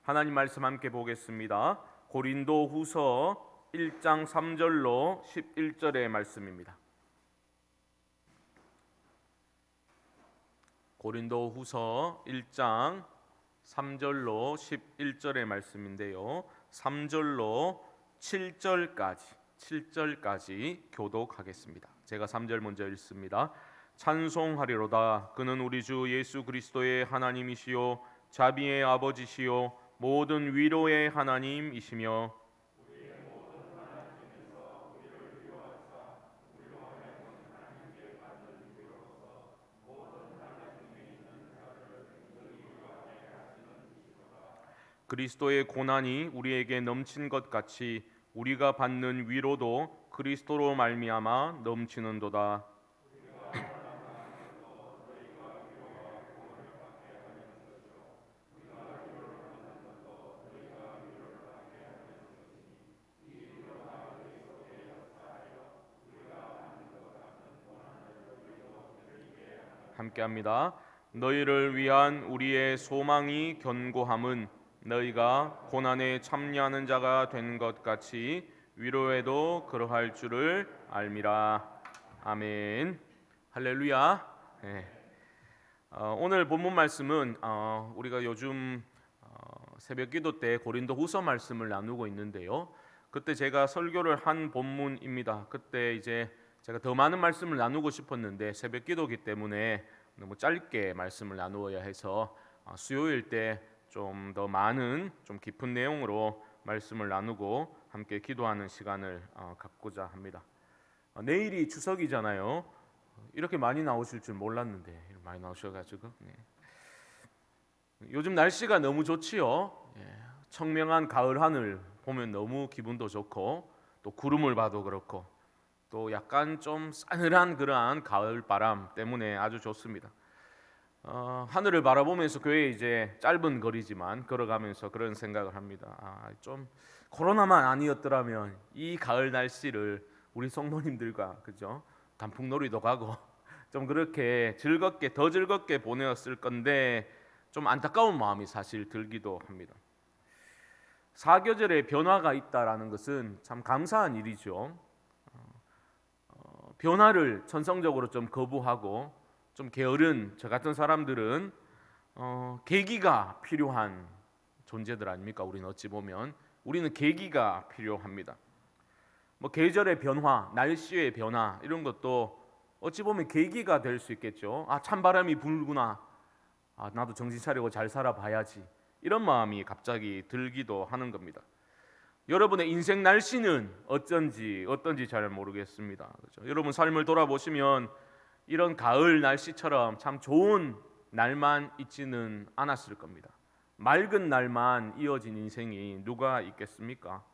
하나님 말씀 함께 보겠습니다. 고린도후서 1장 3절로 11절의 말씀입니다. 고린도후서 1장 3절로 11절의 말씀인데요. 3절로 7절까지 교독하겠습니다. 제가 3절 먼저 읽습니다. 찬송하리로다. 그는 우리 주 예수 그리스도의 하나님이시요 자비의 아버지시요 모든 위로의 하나님이시며 그리스도의 고난이 우리에게 넘친 것 같이 우리가 받는 위로도 그리스도로 말미암아 넘치는도다. 함께합니다. 너희를 위한 우리의 소망이 견고함은 너희가 고난에 참여하는 자가 된 것 같이 위로에도 그러할 줄을 알미라. 아멘. 할렐루야. 네. 오늘 본문 말씀은 우리가 요즘 새벽기도 때 고린도후서 말씀을 나누고 있는데요. 그때 제가 설교를 한 본문입니다. 그때 이제 제가 더 많은 말씀을 나누고 싶었는데 새벽기도기 때문에 너무 짧게 말씀을 나누어야 해서 수요일 때 좀 더 많은 좀 깊은 내용으로 말씀을 나누고 함께 기도하는 시간을 갖고자 합니다. 내일이 추석이잖아요. 이렇게 많이 나오실 줄 몰랐는데 많이 나오셔가지고 요즘 날씨가 너무 좋지요. 청명한 가을 하늘 보면 너무 기분도 좋고 또 구름을 봐도 그렇고 또 약간 좀 싸늘한 그러한 가을 바람 때문에 아주 좋습니다. 하늘을 바라보면서 교회에 이제 짧은 거리지만 걸어가면서 그런 생각을 합니다. 좀 코로나만 아니었더라면 이 가을 날씨를 우리 성도님들과 그죠? 단풍놀이도 가고 좀 그렇게 더 즐겁게 보내었을 건데 좀 안타까운 마음이 사실 들기도 합니다. 사계절의 변화가 있다라는 것은 참 감사한 일이죠. 변화를 천성적으로 좀 거부하고 좀 게으른 저 같은 사람들은 계기가 필요한 존재들 아닙니까? 우리는 어찌 보면 우리는 계기가 필요합니다. 뭐 계절의 변화, 날씨의 변화 이런 것도 어찌 보면 계기가 될 수 있겠죠. 찬바람이 불구나. 나도 정신 차리고 잘 살아봐야지. 이런 마음이 갑자기 들기도 하는 겁니다. 여러분의 인생 날씨는 어떤지 잘 모르겠습니다. 그렇죠? 여러분 삶을 돌아보시면 이런 가을 날씨처럼 참 좋은 날만 있지는 않았을 겁니다. 맑은 날만 이어진 인생이 누가 있겠습니까?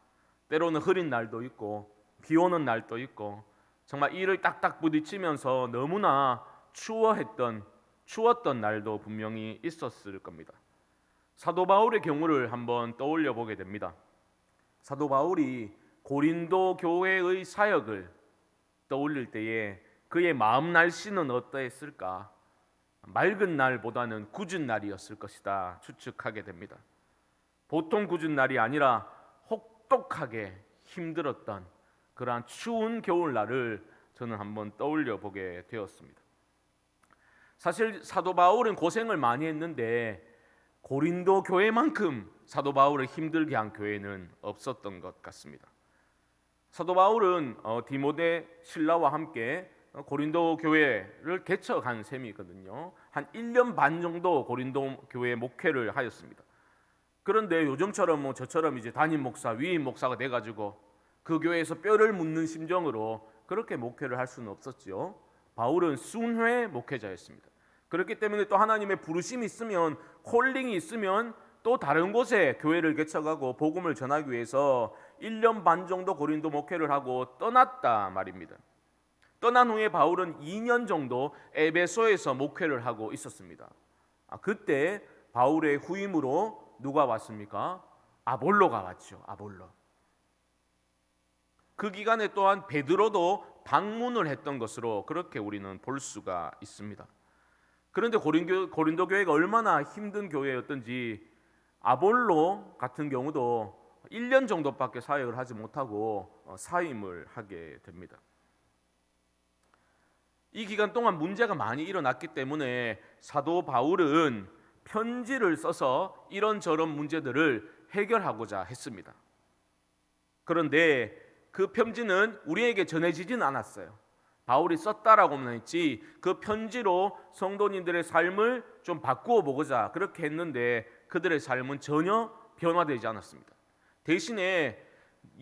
때로는 흐린 날도 있고 비 오는 날도 있고 정말 이를 딱딱 부딪히면서 너무나 추웠던 날도 분명히 있었을 겁니다. 사도 바울의 경우를 한번 떠올려 보게 됩니다. 사도 바울이 고린도 교회의 사역을 떠올릴 때에 그의 마음 날씨는 어떠했을까? 맑은 날보다는 굳은 날이었을 것이다 추측하게 됩니다. 보통 굳은 날이 아니라 혹독하게 힘들었던 그러한 추운 겨울날을 저는 한번 떠올려 보게 되었습니다. 사실 사도 바울은 고생을 많이 했는데 고린도 교회만큼 사도 바울을 힘들게 한 교회는 없었던 것 같습니다. 사도 바울은 디모데 신라와 함께 고린도 교회를 개척한 셈이거든요. 한 1년 반 정도 고린도 교회 목회를 하였습니다. 그런데 요즘처럼 저처럼 이제 담임 목사, 위임 목사가 돼가지고 그 교회에서 뼈를 묻는 심정으로 그렇게 목회를 할 수는 없었죠. 바울은 순회 목회자였습니다. 그렇기 때문에 또 하나님의 부르심이 있으면, 콜링이 있으면 또 다른 곳에 교회를 개척하고 복음을 전하기 위해서 1년 반 정도 고린도 목회를 하고 떠났다 말입니다. 떠난 후에 바울은 2년 정도 에베소에서 목회를 하고 있었습니다. 그때 바울의 후임으로 누가 왔습니까? 아볼로가 왔죠. 아볼로. 그 기간에 또한 베드로도 방문을 했던 것으로 그렇게 우리는 볼 수가 있습니다. 그런데 고린도 교회가 얼마나 힘든 교회였던지 아볼로 같은 경우도 1년 정도밖에 사역을 하지 못하고 사임을 하게 됩니다. 이 기간 동안 문제가 많이 일어났기 때문에 사도 바울은 편지를 써서 이런저런 문제들을 해결하고자 했습니다. 그런데 그 편지는 우리에게 전해지진 않았어요. 바울이 썼다라고만 했지 그 편지로 성도님들의 삶을 좀 바꾸어 보고자 그렇게 했는데 그들의 삶은 전혀 변화되지 않았습니다. 대신에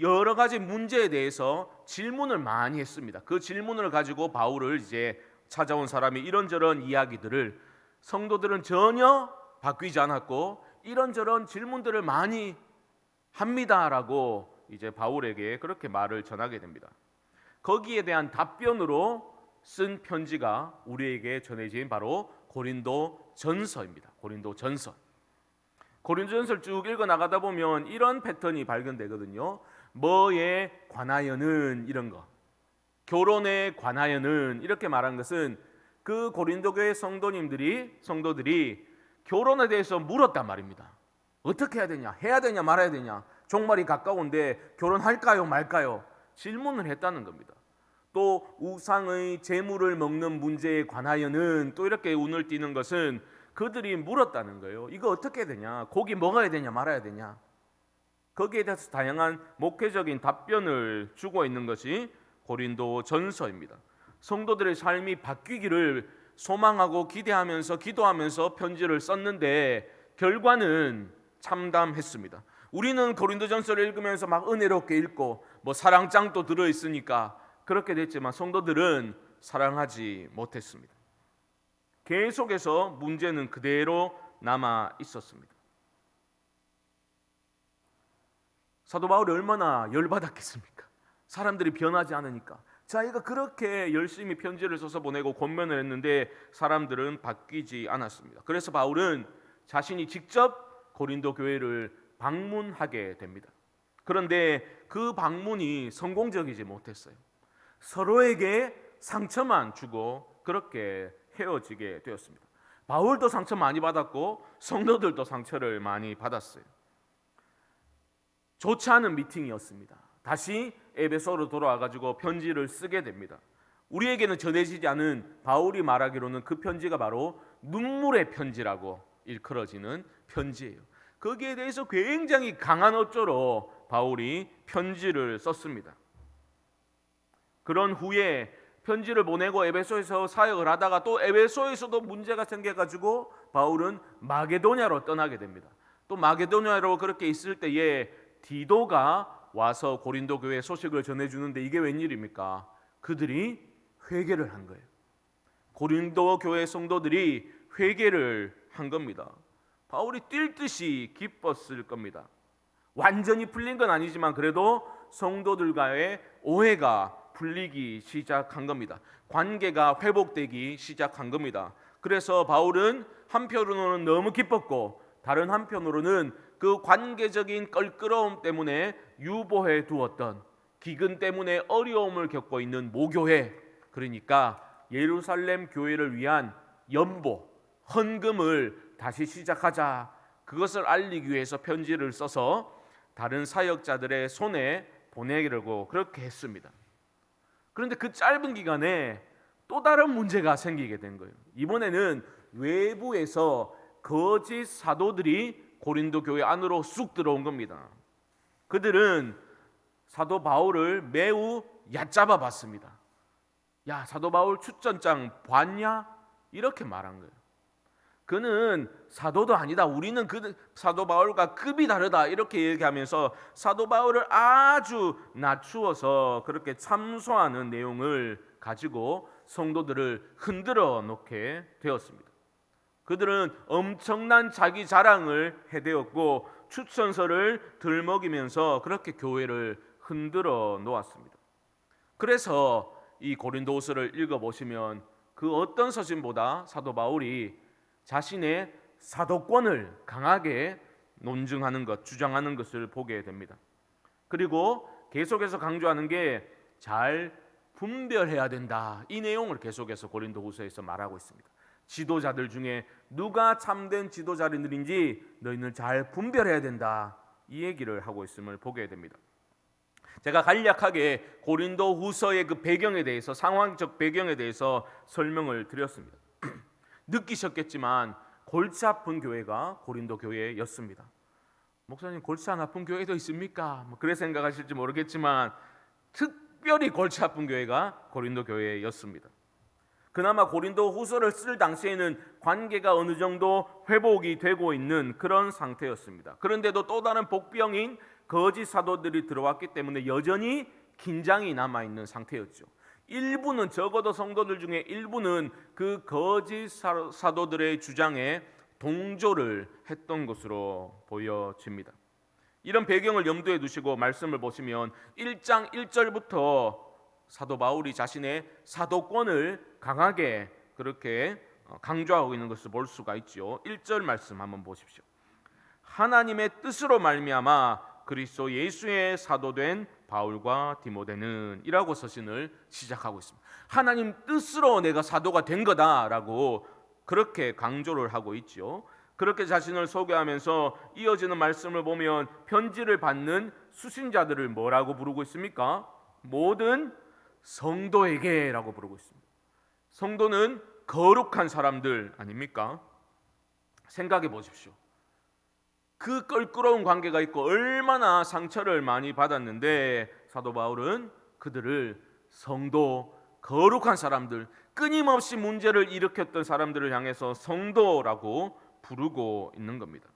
여러 가지 문제에 대해서 질문을 많이 했습니다. 그 질문을 가지고 바울을 이제 찾아온 사람이 이런저런 이야기들을 성도들은 전혀 바뀌지 않았고 이런저런 질문들을 많이 합니다라고 이제 바울에게 그렇게 말을 전하게 됩니다. 거기에 대한 답변으로 쓴 편지가 우리에게 전해진 바로 고린도 전서입니다. 고린도 전서. 고린도 전서를 쭉 읽어 나가다 보면 이런 패턴이 발견되거든요. 뭐에 관하여는 이런 거, 결혼에 관하여는 이렇게 말한 것은 그 고린도 교회 성도들이 결혼에 대해서 물었단 말입니다. 어떻게 해야 되냐, 해야 되냐 말아야 되냐, 종말이 가까운데 결혼할까요 말까요? 질문을 했다는 겁니다. 또 우상의 재물을 먹는 문제에 관하여는 또 이렇게 운을 띄는 것은 그들이 물었다는 거예요. 이거 어떻게 해야 되냐, 고기 먹어야 되냐 말아야 되냐. 거기에 대해서 다양한 목회적인 답변을 주고 있는 것이 고린도 전서입니다. 성도들의 삶이 바뀌기를 소망하고 기대하면서 기도하면서 편지를 썼는데 결과는 참담했습니다. 우리는 고린도 전서를 읽으면서 막 은혜롭게 읽고 뭐 사랑장도 들어있으니까 그렇게 됐지만 성도들은 사랑하지 못했습니다. 계속해서 문제는 그대로 남아 있었습니다. 사도 바울이 얼마나 열받았겠습니까? 사람들이 변하지 않으니까. 자기가 그렇게 열심히 편지를 써서 보내고 권면을 했는데 사람들은 바뀌지 않았습니다. 그래서 바울은 자신이 직접 고린도 교회를 방문하게 됩니다. 그런데 그 방문이 성공적이지 못했어요. 서로에게 상처만 주고 그렇게 헤어지게 되었습니다. 바울도 상처 많이 받았고 성도들도 상처를 많이 받았어요. 좋지 않은 미팅이었습니다. 다시 에베소로 돌아와가지고 편지를 쓰게 됩니다. 우리에게는 전해지지 않은 바울이 말하기로는 그 편지가 바로 눈물의 편지라고 일컬어지는 편지예요. 거기에 대해서 굉장히 강한 어조로 바울이 편지를 썼습니다. 그런 후에 편지를 보내고 에베소에서 사역을 하다가 또 에베소에서도 문제가 생겨가지고 바울은 마게도냐로 떠나게 됩니다. 또 마게도냐로 그렇게 있을 때에 디도가 와서 고린도 교회 소식을 전해주는데 이게 웬일입니까? 그들이 회개를 한 거예요. 고린도 교회 성도들이 회개를 한 겁니다. 바울이 뛸 듯이 기뻤을 겁니다. 완전히 풀린 건 아니지만 그래도 성도들과의 오해가 풀리기 시작한 겁니다. 관계가 회복되기 시작한 겁니다. 그래서 바울은 한편으로는 너무 기뻤고 다른 한편으로는 그 관계적인 껄끄러움 때문에 유보해 두었던 기근 때문에 어려움을 겪고 있는 모교회, 그러니까 예루살렘 교회를 위한 연보, 헌금을 다시 시작하자, 그것을 알리기 위해서 편지를 써서 다른 사역자들의 손에 보내려고 그렇게 했습니다. 그런데 그 짧은 기간에 또 다른 문제가 생기게 된 거예요. 이번에는 외부에서 거짓 사도들이 고린도 교회 안으로 쑥 들어온 겁니다. 그들은 사도 바울을 매우 얕잡아 봤습니다. 야, 사도 바울 추천장 봤냐? 이렇게 말한 거예요. 그는 사도도 아니다. 우리는 그 사도 바울과 급이 다르다. 이렇게 얘기하면서 사도 바울을 아주 낮추어서 그렇게 참소하는 내용을 가지고 성도들을 흔들어 놓게 되었습니다. 그들은 엄청난 자기 자랑을 해대었고 추천서를 들먹이면서 그렇게 교회를 흔들어 놓았습니다. 그래서 이 고린도후서를 읽어보시면 그 어떤 서신보다 사도 바울이 자신의 사도권을 강하게 논증하는 것, 주장하는 것을 보게 됩니다. 그리고 계속해서 강조하는 게 잘 분별해야 된다. 이 내용을 계속해서 고린도후서에서 말하고 있습니다. 지도자들 중에 누가 참된 지도자들인지 너희는 잘 분별해야 된다. 이 얘기를 하고 있음을 보게 됩니다. 제가 간략하게 고린도 후서의 그 배경에 대해서, 상황적 배경에 대해서 설명을 드렸습니다. 느끼셨겠지만 골치 아픈 교회가 고린도 교회였습니다. 목사님, 골치 안 아픈 교회도 있습니까? 그래 생각하실지 모르겠지만 특별히 골치 아픈 교회가 고린도 교회였습니다. 그나마 고린도 후서를 쓸 당시에는 관계가 어느 정도 회복이 되고 있는 그런 상태였습니다. 그런데도 또 다른 복병인 거짓 사도들이 들어왔기 때문에 여전히 긴장이 남아있는 상태였죠. 일부는, 적어도 성도들 중에 일부는 그 거짓 사도들의 주장에 동조를 했던 것으로 보여집니다. 이런 배경을 염두에 두시고 말씀을 보시면 1장 1절부터 사도 바울이 자신의 사도권을 강하게 그렇게 강조하고 있는 것을 볼 수가 있죠. 1절 말씀 한번 보십시오. 하나님의 뜻으로 말미암아 그리스도 예수의 사도된 바울과 디모데는 이라고 서신을 시작하고 있습니다. 하나님 뜻으로 내가 사도가 된 거다라고 그렇게 강조를 하고 있죠. 그렇게 자신을 소개하면서 이어지는 말씀을 보면 편지를 받는 수신자들을 뭐라고 부르고 있습니까? 모든 성도에게라고 부르고 있습니다. 성도는 거룩한 사람들 아닙니까? 생각해 보십시오. 그 껄끄러운 관계가 있고 얼마나 상처를 많이 받았는데 사도 바울은 그들을 성도, 거룩한 사람들, 끊임없이 문제를 일으켰던 사람들을 향해서 성도라고 부르고 있는 겁니다.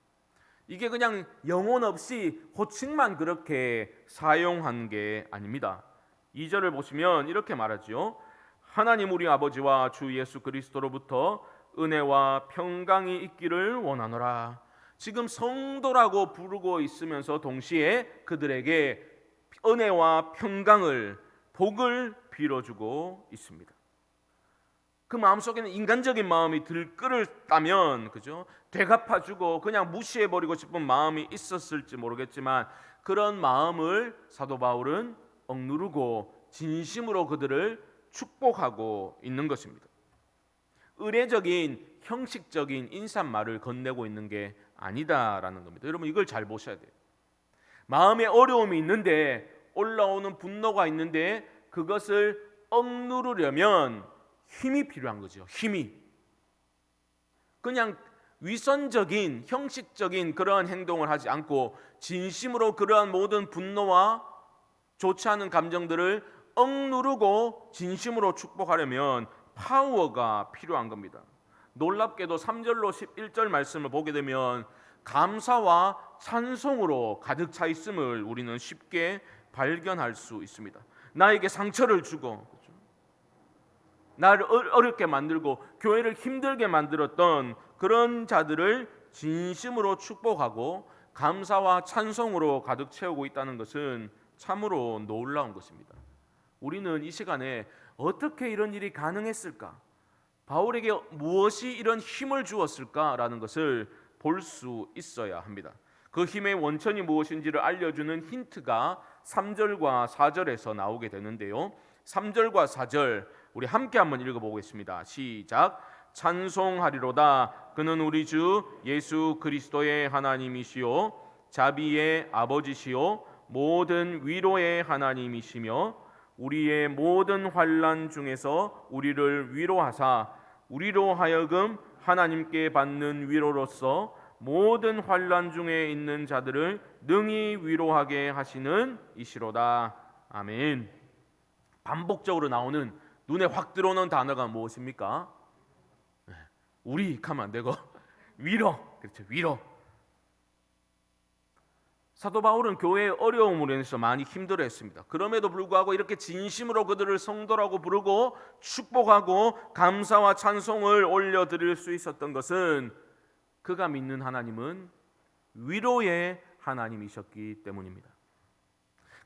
이게 그냥 영혼 없이 호칭만 그렇게 사용한 게 아닙니다. 2절을 보시면 이렇게 말하죠. 하나님 우리 아버지와 주 예수 그리스도로부터 은혜와 평강이 있기를 원하노라. 지금 성도라고 부르고 있으면서 동시에 그들에게 은혜와 평강을, 복을 빌어주고 있습니다. 그 마음속에는 인간적인 마음이 들끓었다면, 그죠? 되갚아주고 그냥 무시해버리고 싶은 마음이 있었을지 모르겠지만 그런 마음을 사도 바울은 억누르고 진심으로 그들을 축복하고 있는 것입니다. 의례적인 형식적인 인사말을 건네고 있는 게 아니다라는 겁니다. 여러분 이걸 잘 보셔야 돼요. 마음에 어려움이 있는데, 올라오는 분노가 있는데 그것을 억누르려면 힘이 필요한 거죠. 힘이. 그냥 위선적인 형식적인 그러한 행동을 하지 않고 진심으로 그러한 모든 분노와 좋지 않은 감정들을 억누르고 진심으로 축복하려면 파워가 필요한 겁니다. 놀랍게도 3절로 11절 말씀을 보게 되면 감사와 찬송으로 가득 차 있음을 우리는 쉽게 발견할 수 있습니다. 나에게 상처를 주고 나를 어렵게 만들고 교회를 힘들게 만들었던 그런 자들을 진심으로 축복하고 감사와 찬송으로 가득 채우고 있다는 것은 참으로 놀라운 것입니다. 우리는 이 시간에 어떻게 이런 일이 가능했을까? 바울에게 무엇이 이런 힘을 주었을까라는 것을 볼 수 있어야 합니다. 그 힘의 원천이 무엇인지를 알려주는 힌트가 3절과 4절에서 나오게 되는데요. 3절과 4절 우리 함께 한번 읽어보겠습니다. 시작. 찬송하리로다. 그는 우리 주 예수 그리스도의 하나님이시요 자비의 아버지시요 모든 위로의 하나님이시며 우리의 모든 환난 중에서 우리를 위로하사 우리로 하여금 하나님께 받는 위로로서 모든 환난 중에 있는 자들을 능히 위로하게 하시는 이시로다. 아멘. 반복적으로 나오는 눈에 확 들어오는 단어가 무엇입니까? 우리 하면 안 되고 위로. 그렇죠. 위로. 사도 바울은 교회의 어려움으로 인해서 많이 힘들어했습니다. 그럼에도 불구하고 이렇게 진심으로 그들을 성도라고 부르고 축복하고 감사와 찬송을 올려드릴 수 있었던 것은 그가 믿는 하나님은 위로의 하나님이셨기 때문입니다.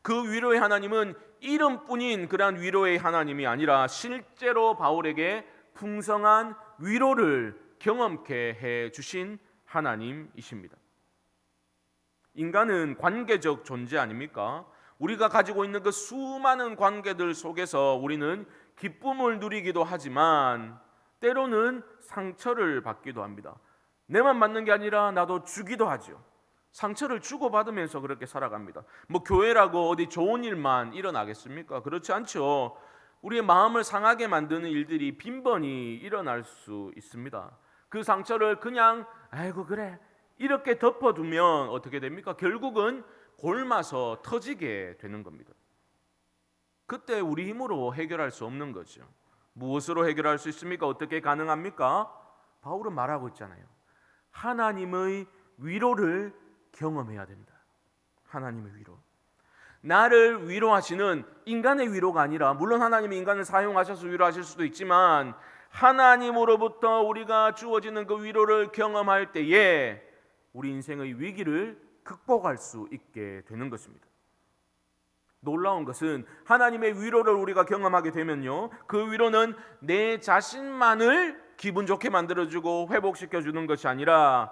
그 위로의 하나님은 이름뿐인 그러한 위로의 하나님이 아니라 실제로 바울에게 풍성한 위로를 경험케 해주신 하나님이십니다. 인간은 관계적 존재 아닙니까? 우리가 가지고 있는 그 수많은 관계들 속에서 우리는 기쁨을 누리기도 하지만 때로는 상처를 받기도 합니다. 내만 맞는 게 아니라 나도 주기도 하죠. 상처를 주고받으면서 그렇게 살아갑니다. 뭐 교회라고 어디 좋은 일만 일어나겠습니까? 그렇지 않죠. 우리의 마음을 상하게 만드는 일들이 빈번히 일어날 수 있습니다. 그 상처를 그냥 아이고 그래 이렇게 덮어두면 어떻게 됩니까? 결국은 골마서 터지게 되는 겁니다. 그때 우리 힘으로 해결할 수 없는 거죠. 무엇으로 해결할 수 있습니까? 어떻게 가능합니까? 바울은 말하고 있잖아요. 하나님의 위로를 경험해야 된다. 하나님의 위로. 나를 위로하시는 인간의 위로가 아니라, 물론 하나님이 인간을 사용하셔서 위로하실 수도 있지만 하나님으로부터 우리가 주어지는 그 위로를 경험할 때에 우리 인생의 위기를 극복할 수 있게 되는 것입니다. 놀라운 것은 하나님의 위로를 우리가 경험하게 되면요, 그 위로는 내 자신만을 기분 좋게 만들어주고 회복시켜주는 것이 아니라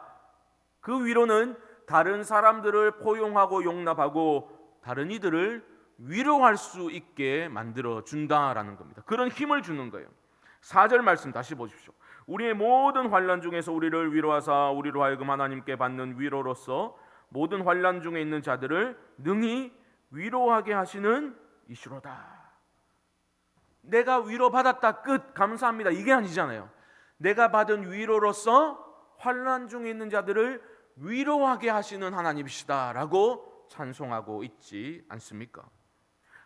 그 위로는 다른 사람들을 포용하고 용납하고 다른 이들을 위로할 수 있게 만들어준다라는 겁니다. 그런 힘을 주는 거예요. 4절 말씀 다시 보십시오. 우리의 모든 환난 중에서 우리를 위로하사 우리로 하여금 하나님께 받는 위로로서 모든 환난 중에 있는 자들을 능히 위로하게 하시는 이시로다. 내가 위로받았다 끝 감사합니다 이게 아니잖아요. 내가 받은 위로로서 환난 중에 있는 자들을 위로하게 하시는 하나님이시다라고 찬송하고 있지 않습니까?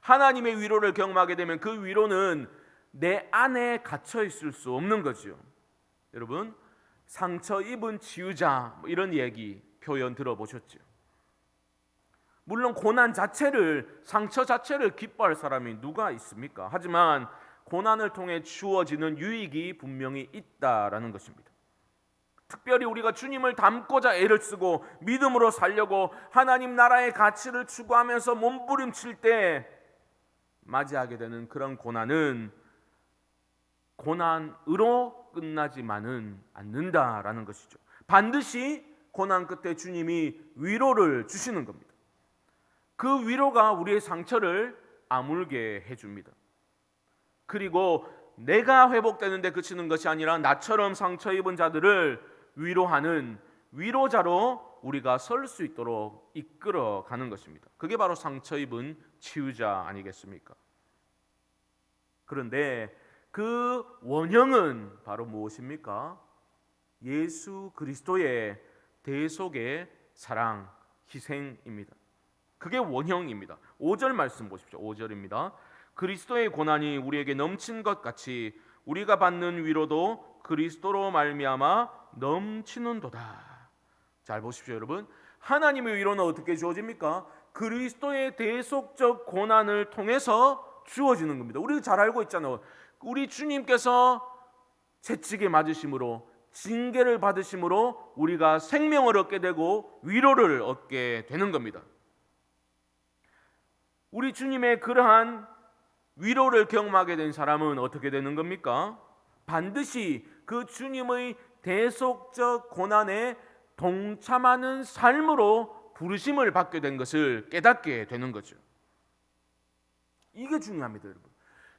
하나님의 위로를 경험하게 되면 그 위로는 내 안에 갇혀 있을 수 없는 거죠. 여러분, 상처 입은 치유자 이런 얘기 표현 들어보셨죠? 물론 고난 자체를, 상처 자체를 기뻐할 사람이 누가 있습니까? 하지만 고난을 통해 주어지는 유익이 분명히 있다라는 것입니다. 특별히 우리가 주님을 닮고자 애를 쓰고 믿음으로 살려고 하나님 나라의 가치를 추구하면서 몸부림칠 때 맞이하게 되는 그런 고난은 고난으로 끝나지만은 않는다라는 것이죠. 반드시 고난 끝에 주님이 위로를 주시는 겁니다. 그 위로가 우리의 상처를 아물게 해줍니다. 그리고 내가 회복되는데 그치는 것이 아니라 나처럼 상처 입은 자들을 위로하는 위로자로 우리가 설 수 있도록 이끌어 가는 것입니다. 그게 바로 상처 입은 치유자 아니겠습니까? 그런데 그 원형은 바로 무엇입니까? 예수 그리스도의 대속의 사랑, 희생입니다. 그게 원형입니다. 5절 말씀 보십시오. 5절입니다. 그리스도의 고난이 우리에게 넘친 것 같이 우리가 받는 위로도 그리스도로 말미암아 넘치는도다. 잘 보십시오, 여러분. 하나님의 위로는 어떻게 주어집니까? 그리스도의 대속적 고난을 통해서 주어지는 겁니다. 우리가 잘 알고 있잖아요. 우리 주님께서 채찍에 맞으심으로, 징계를 받으심으로 우리가 생명을 얻게 되고 위로를 얻게 되는 겁니다. 우리 주님의 그러한 위로를 경험하게 된 사람은 어떻게 되는 겁니까? 반드시 그 주님의 대속적 고난에 동참하는 삶으로 부르심을 받게 된 것을 깨닫게 되는 거죠. 이게 중요합니다, 여러분.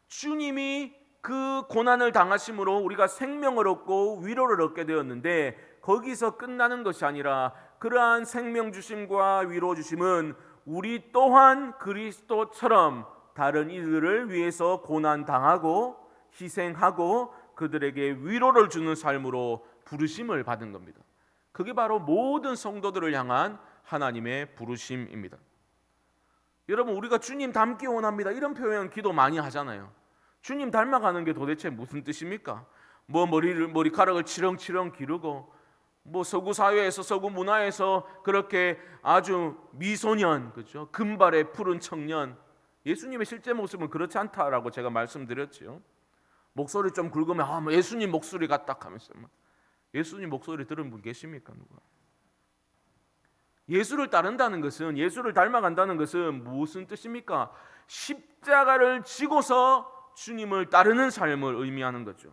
주님이 그 고난을 당하심으로 우리가 생명을 얻고 위로를 얻게 되었는데 거기서 끝나는 것이 아니라 그러한 생명 주심과 위로 주심은 우리 또한 그리스도처럼 다른 이들을 위해서 고난 당하고 희생하고 그들에게 위로를 주는 삶으로 부르심을 받은 겁니다. 그게 바로 모든 성도들을 향한 하나님의 부르심입니다. 여러분, 우리가 주님 닮기 원합니다 이런 표현 기도 많이 하잖아요. 주님 닮아가는 게 도대체 무슨 뜻입니까? 뭐 머리카락을 치렁치렁 기르고 뭐 서구 사회에서, 서구 문화에서 그렇게 아주 미소년, 그렇죠? 금발의 푸른 청년. 예수님의 실제 모습은 그렇지 않다라고 제가 말씀드렸죠. 목소리 좀 굵으면 뭐 예수님 목소리 같다 하면서 예수님 목소리 들은 분 계십니까? 누가? 예수를 따른다는 것은, 예수를 닮아간다는 것은 무슨 뜻입니까? 십자가를 지고서 주님을 따르는 삶을 의미하는 거죠.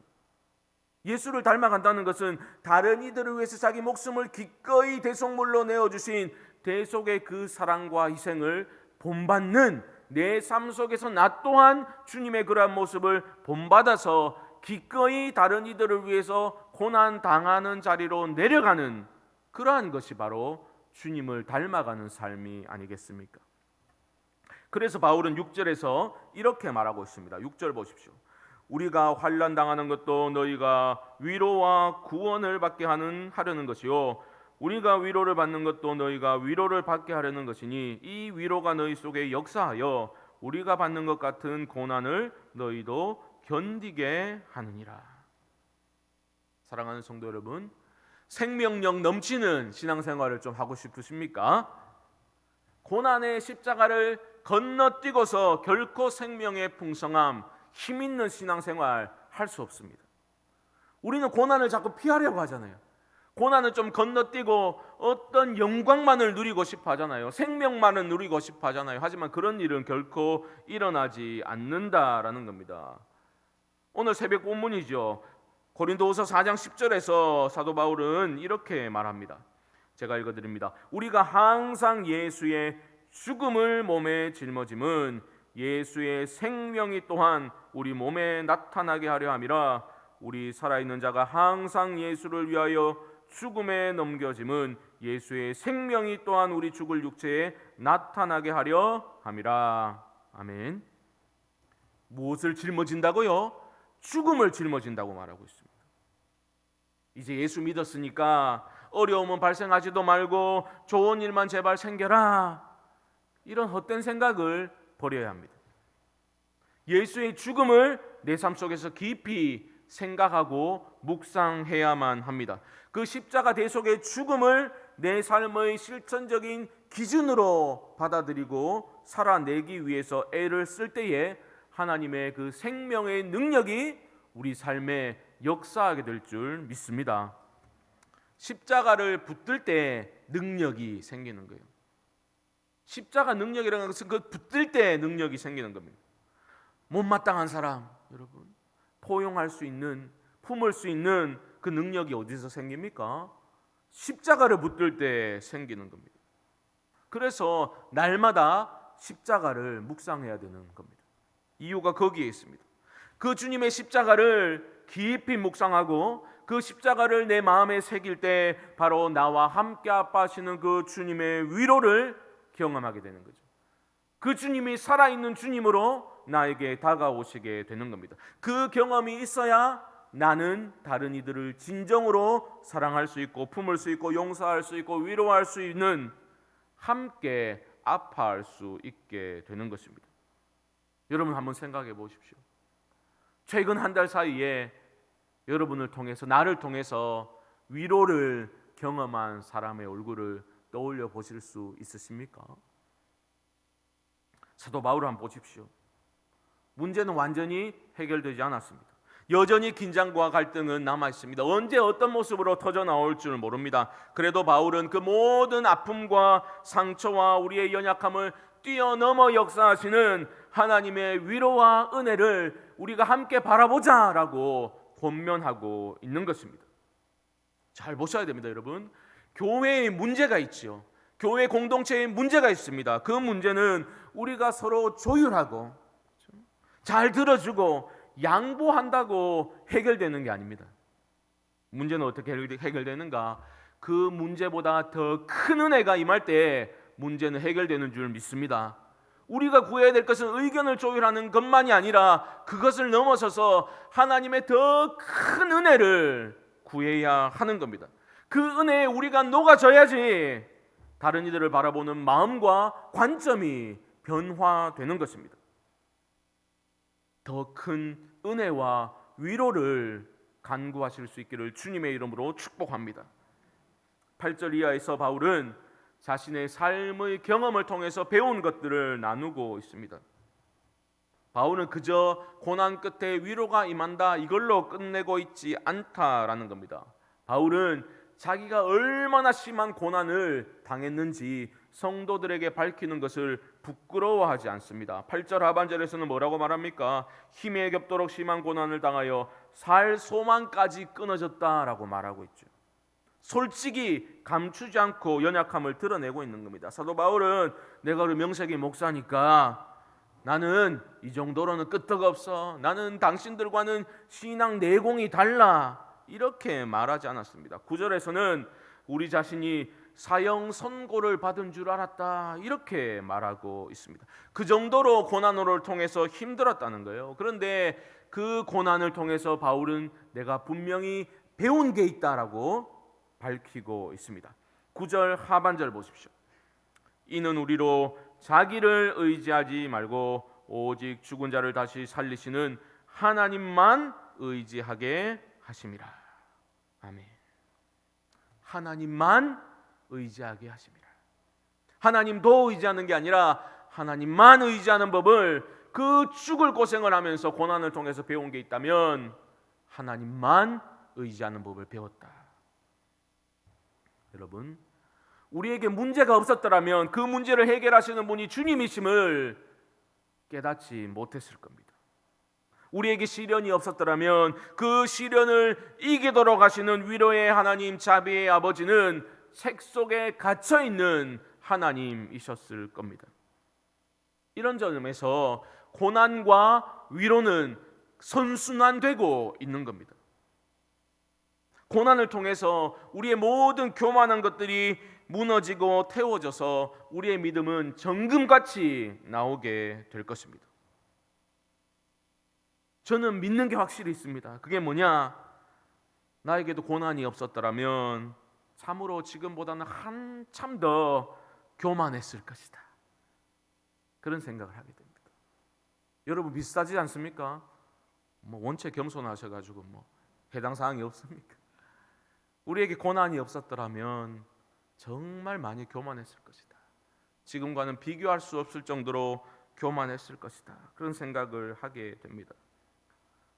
예수를 닮아간다는 것은 다른 이들을 위해서 자기 목숨을 기꺼이 대속물로 내어주신 대속의 그 사랑과 희생을 본받는 내 삶 속에서 나 또한 주님의 그러한 모습을 본받아서 기꺼이 다른 이들을 위해서 고난 당하는 자리로 내려가는 그러한 것이 바로 주님을 닮아가는 삶이 아니겠습니까? 그래서 바울은 6절에서 이렇게 말하고 있습니다. 6절 보십시오. 우리가 환난 당하는 것도 너희가 위로와 구원을 받게 하려는 것이요 우리가 위로를 받는 것도 너희가 위로를 받게 하려는 것이니 이 위로가 너희 속에 역사하여 우리가 받는 것 같은 고난을 너희도 견디게 하느니라. 사랑하는 성도 여러분, 생명력 넘치는 신앙생활을 좀 하고 싶으십니까? 고난의 십자가를 건너뛰고서 결코 생명의 풍성함, 힘있는 신앙생활 할 수 없습니다. 우리는 고난을 자꾸 피하려고 하잖아요. 고난을 좀 건너뛰고 어떤 영광만을 누리고 싶어 하잖아요. 생명만을 누리고 싶어 하잖아요. 하지만 그런 일은 결코 일어나지 않는다라는 겁니다. 오늘 새벽 본문이죠. 고린도후서 4장 10절에서 사도 바울은 이렇게 말합니다. 제가 읽어드립니다. 우리가 항상 예수의 죽음을 몸에 짊어짐은 예수의 생명이 또한 우리 몸에 나타나게 하려 함이라. 우리 살아있는 자가 항상 예수를 위하여 죽음에 넘겨짐은 예수의 생명이 또한 우리 죽을 육체에 나타나게 하려 함이라. 아멘. 무엇을 짊어진다고요? 죽음을 짊어진다고 말하고 있습니다. 이제 예수 믿었으니까 어려움은 발생하지도 말고 좋은 일만 제발 생겨라, 이런 헛된 생각을 버려야 합니다. 예수의 죽음을 내 삶 속에서 깊이 생각하고 묵상해야만 합니다. 그 십자가 대속의 죽음을 내 삶의 실천적인 기준으로 받아들이고 살아내기 위해서 애를 쓸 때에 하나님의 그 생명의 능력이 우리 삶에 역사하게 될 줄 믿습니다. 십자가를 붙들 때 능력이 생기는 거예요. 십자가 능력이라는 것은 그 붙들 때 능력이 생기는 겁니다. 못마땅한 사람, 여러분, 포용할 수 있는, 품을 수 있는 그 능력이 어디서 생깁니까? 십자가를 붙들 때 생기는 겁니다. 그래서 날마다 십자가를 묵상해야 되는 겁니다. 이유가 거기에 있습니다. 그 주님의 십자가를 깊이 묵상하고 그 십자가를 내 마음에 새길 때 바로 나와 함께 아파하시는 그 주님의 위로를 경험하게 되는 거죠. 그 주님이 살아있는 주님으로 나에게 다가오시게 되는 겁니다. 그 경험이 있어야 나는 다른 이들을 진정으로 사랑할 수 있고 품을 수 있고 용서할 수 있고 위로할 수 있는, 함께 아파할 수 있게 되는 것입니다. 여러분 한번 생각해 보십시오. 최근 한 달 사이에 여러분을 통해서, 나를 통해서 위로를 경험한 사람의 얼굴을 떠올려 보실 수 있으십니까? 사도 바울을 한번 보십시오. 문제는 완전히 해결되지 않았습니다. 여전히 긴장과 갈등은 남아 있습니다. 언제 어떤 모습으로 터져 나올 줄 모릅니다. 그래도 바울은 그 모든 아픔과 상처와 우리의 연약함을 뛰어넘어 역사하시는 하나님의 위로와 은혜를 우리가 함께 바라보자라고 권면하고 있는 것입니다. 잘 보셔야 됩니다, 여러분. 교회에 문제가 있죠. 교회 공동체에 문제가 있습니다. 그 문제는 우리가 서로 조율하고 잘 들어주고 양보한다고 해결되는 게 아닙니다. 문제는 어떻게 해결되는가? 그 문제보다 더 큰 은혜가 임할 때 문제는 해결되는 줄 믿습니다. 우리가 구해야 될 것은 의견을 조율하는 것만이 아니라 그것을 넘어서서 하나님의 더 큰 은혜를 구해야 하는 겁니다. 그 은혜에 우리가 녹아져야지 다른 이들을 바라보는 마음과 관점이 변화되는 것입니다. 더 큰 은혜와 위로를 간구하실 수 있기를 주님의 이름으로 축복합니다. 8절 이하에서 바울은 자신의 삶의 경험을 통해서 배운 것들을 나누고 있습니다. 바울은 그저 고난 끝에 위로가 임한다, 이걸로 끝내고 있지 않다라는 겁니다. 바울은 자기가 얼마나 심한 고난을 당했는지 성도들에게 밝히는 것을 부끄러워하지 않습니다. 8절 하반절에서는 뭐라고 말합니까? 힘에 겹도록 심한 고난을 당하여 살 소망까지 끊어졌다라고 말하고 있죠. 솔직히 감추지 않고 연약함을 드러내고 있는 겁니다. 사도 바울은 내가 우리 명색이 목사니까 나는 이 정도로는 끄떡없어. 나는 당신들과는 신앙 내공이 달라. 이렇게 말하지 않았습니다. 9절에서는 우리 자신이 사형 선고를 받은 줄 알았다. 이렇게 말하고 있습니다. 그 정도로 고난을 통해서 힘들었다는 거예요. 그런데 그 고난을 통해서 바울은 내가 분명히 배운 게 있다라고 밝히고 있습니다. 9절 하반절 보십시오. 이는 우리로 자기를 의지하지 말고 오직 죽은 자를 다시 살리시는 하나님만 의지하게 하심이라. 아멘. 하나님만 의지하게 하심이라. 하나님도 의지하는 게 아니라 하나님만 의지하는 법을, 그 죽을 고생을 하면서 고난을 통해서 배운 게 있다면 하나님만 의지하는 법을 배웠다. 여러분, 우리에게 문제가 없었더라면 그 문제를 해결하시는 분이 주님이심을 깨닫지 못했을 겁니다. 우리에게 시련이 없었더라면 그 시련을 이기도록 하시는 위로의 하나님, 자비의 아버지는 책 속에 갇혀 있는 하나님이셨을 겁니다. 이런 점에서 고난과 위로는 선순환되고 있는 겁니다. 고난을 통해서 우리의 모든 교만한 것들이 무너지고 태워져서 우리의 믿음은 정금같이 나오게 될 것입니다. 저는 믿는 게 확실히 있습니다. 그게 뭐냐? 나에게도 고난이 없었더라면 참으로 지금보다는 한참 더 교만했을 것이다. 그런 생각을 하게 됩니다. 여러분 비슷하지 않습니까? 원체 겸손하셔가지고 해당 사항이 없습니까? 우리에게 고난이 없었더라면 정말 많이 교만했을 것이다. 지금과는 비교할 수 없을 정도로 교만했을 것이다. 그런 생각을 하게 됩니다.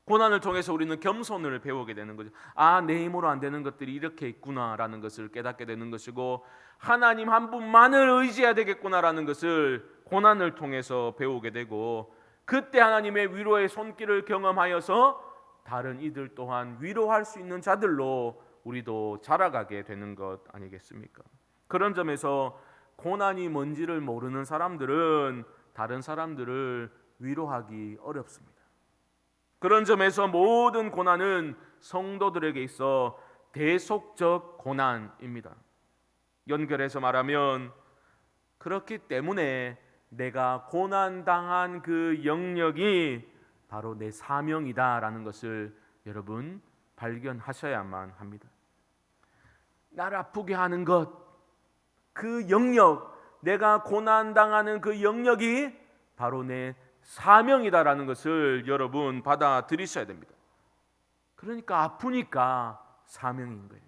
고난을 통해서 우리는 겸손을 배우게 되는 거죠. 아, 내 힘으로 안 되는 것들이 이렇게 있구나라는 것을 깨닫게 되는 것이고, 하나님 한 분만을 의지해야 되겠구나라는 것을 고난을 통해서 배우게 되고, 그때 하나님의 위로의 손길을 경험하여서 다른 이들 또한 위로할 수 있는 자들로 우리도 자라가게 되는 것 아니겠습니까? 그런 점에서 고난이 뭔지를 모르는 사람들은 다른 사람들을 위로하기 어렵습니다. 그런 점에서 모든 고난은 성도들에게 있어 대속적 고난입니다. 연결해서 말하면 그렇기 때문에 내가 고난당한 그 영역이 바로 내 사명이다라는 것을 여러분 발견하셔야만 합니다. 나를 아프게 하는 것, 그 영역, 내가 고난당하는 그 영역이 바로 내 사명이다라는 것을 여러분 받아들이셔야 됩니다. 그러니까 아프니까 사명인 거예요.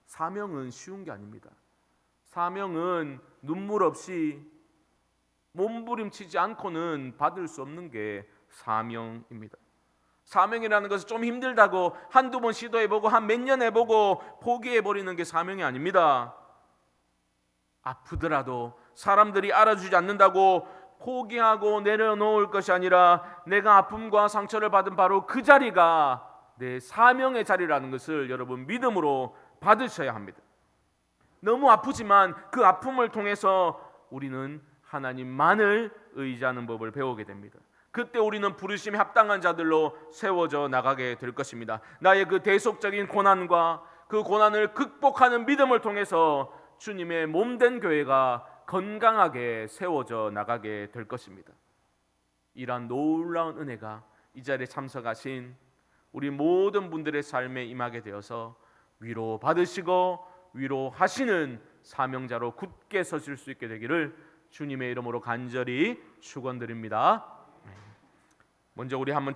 사명은 쉬운 게 아닙니다. 사명은 눈물 없이 몸부림치지 않고는 받을 수 없는 게 사명입니다. 사명이라는 것은 좀 힘들다고 한두 번 시도해보고 한 몇 년 해보고 포기해버리는 게 사명이 아닙니다. 아프더라도 사람들이 알아주지 않는다고 포기하고 내려놓을 것이 아니라 내가 아픔과 상처를 받은 바로 그 자리가 내 사명의 자리라는 것을 여러분 믿음으로 받으셔야 합니다. 너무 아프지만 그 아픔을 통해서 우리는 하나님만을 의지하는 법을 배우게 됩니다. 그때 우리는 부르심에 합당한 자들로 세워져 나가게 될 것입니다. 나의 그 대속적인 고난과 그 고난을 극복하는 믿음을 통해서 주님의 몸된 교회가 건강하게 세워져 나가게 될 것입니다. 이러한 놀라운 은혜가 이 자리에 참석하신 우리 모든 분들의 삶에 임하게 되어서 위로 받으시고 위로하시는 사명자로 굳게 서실 수 있게 되기를 주님의 이름으로 간절히 축원드립니다. 먼저 우리 한번